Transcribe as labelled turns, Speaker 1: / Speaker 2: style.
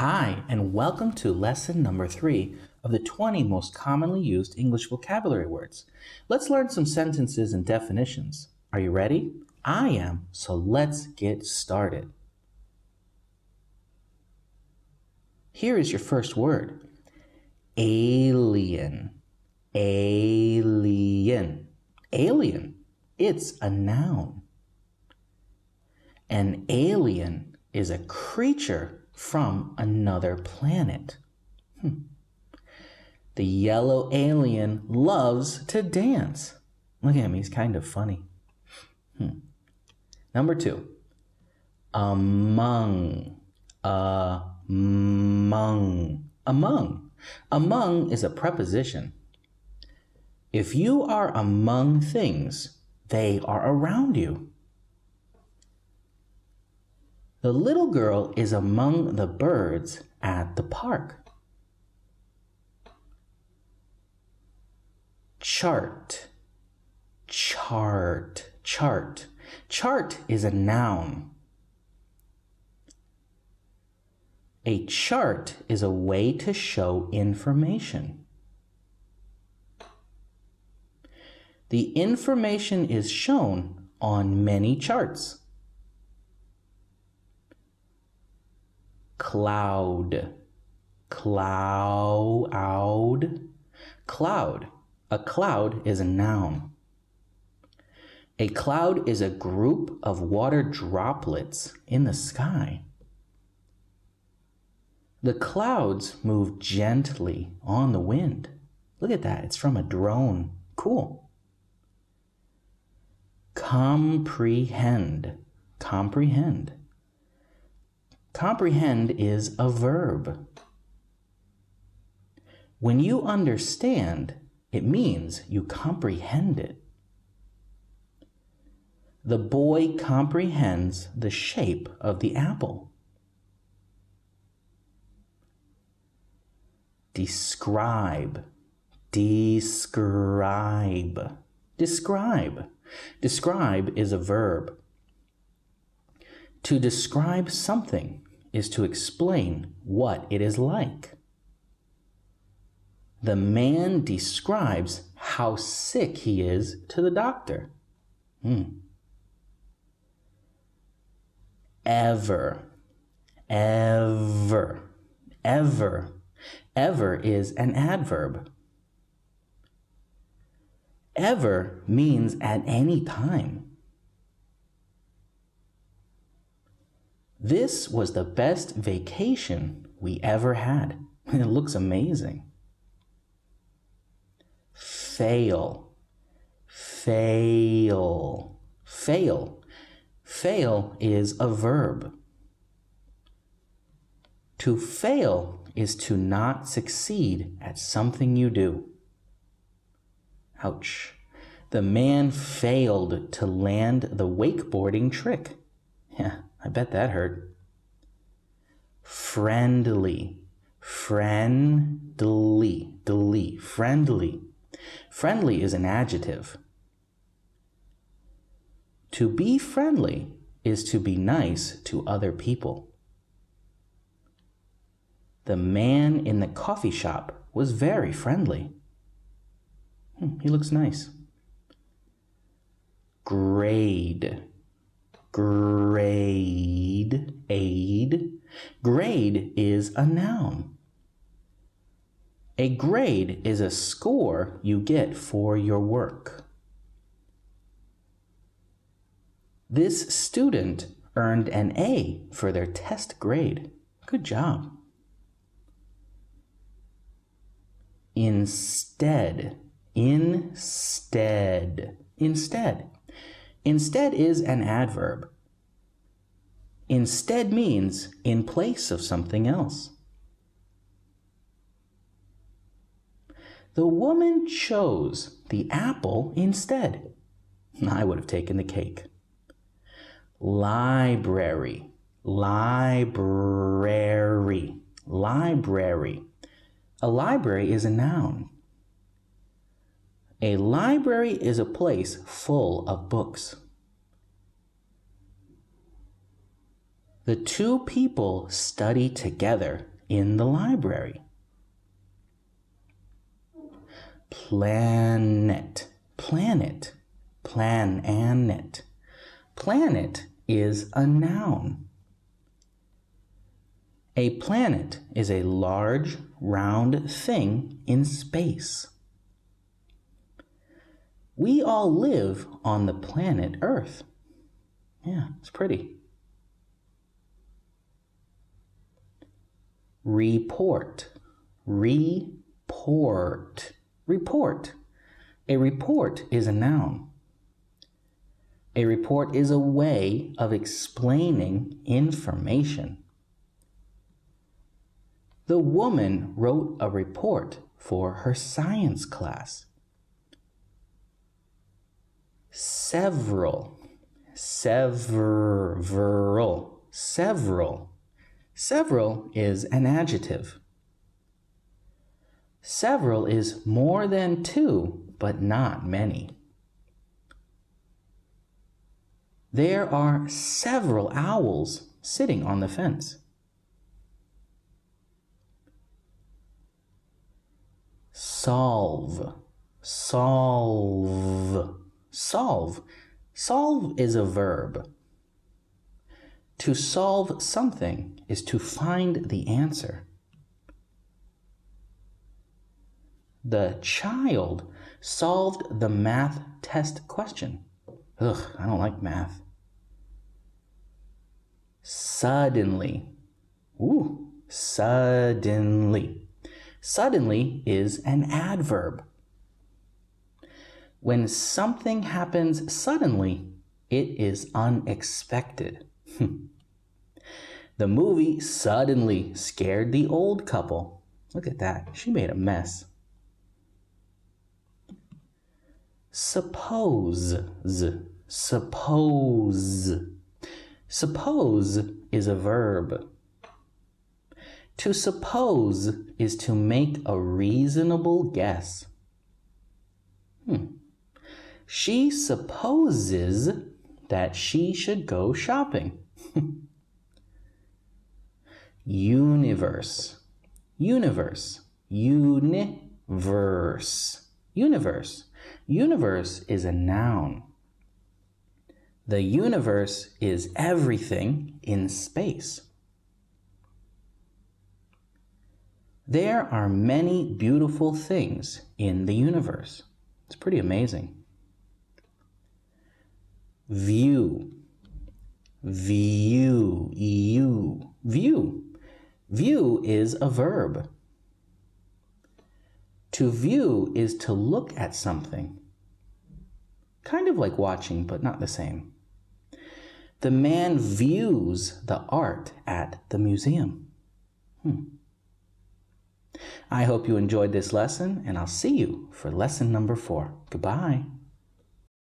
Speaker 1: Hi, and welcome to lesson number 3 of the 20 most commonly used English vocabulary words. Let's learn some sentences and definitions. Are you ready? I am, so let's get started. Here is your first word. Alien. Alien. Alien. It's a noun. An alien is a creature from another planet. The yellow alien loves to dance. Look at him, he's kind of funny. Number 2. Among. Among. Among. Among is a preposition. If you are among things, they are around you. The little girl is among the birds at the park. Chart. Chart. Chart. Chart is a noun. A chart is a way to show information. The information is shown on many charts. Cloud. Cloud. Cloud. A cloud is a noun. A cloud is a group of water droplets in the sky. The clouds move gently on the wind. Look at that, it's from a drone. Cool. Comprehend. Comprehend. Comprehend is a verb. When you understand, it means you comprehend it. The boy comprehends the shape of the apple. Describe. Describe. Describe. Describe is a verb. To describe something is to explain what it is like. The man describes how sick he is to the doctor. Ever. Ever. Ever. Ever is an adverb. Ever means at any time. This was the best vacation we ever had. It looks amazing. Fail. Fail. Fail. Fail is a verb. To fail is to not succeed at something you do. Ouch. The man failed to land the wakeboarding trick. Yeah, I bet that hurt. Friendly. Friendly. Friendly. Friendly is an adjective. To be friendly is to be nice to other people. The man in the coffee shop was very friendly. He looks nice. Grade. Grade. Aid. Grade is a noun. A grade is a score you get for your work. This student earned an A for their test grade. Good job. Instead. Instead. Instead. Instead is an adverb. Instead means in place of something else. The woman chose the apple instead. I would have taken the cake. Library. Library. Library. A library is a noun. A library is a place full of books. The two people study together in the library. Planet, planet, planet. Planet is a noun. A planet is a large, round thing in space. We all live on the planet Earth. Yeah, it's pretty. Report, report, report. A report is a noun. A report is a way of explaining information. The woman wrote a report for her science class. Several, several, several. Several is an adjective. Several is more than two, but not many. There are several owls sitting on the fence. Solve, solve, solve. Solve is a verb. To solve something is to find the answer. The child solved the math test question. Ugh, I don't like math. Suddenly. Ooh, suddenly. Suddenly is an adverb. When something happens suddenly, it is unexpected. The movie suddenly scared the old couple. Look at that. She made a mess. Suppose, suppose. Suppose is a verb. To suppose is to make a reasonable guess. She supposes that she should go shopping. Universe, universe, universe, universe. Universe is a noun. The universe is everything in space. There are many beautiful things in the universe. It's pretty amazing. View, view, view. View is a verb. To view is to look at something. Kind of like watching, but not the same. The man views the art at the museum. I hope you enjoyed this lesson, and I'll see you for lesson number 4. Goodbye.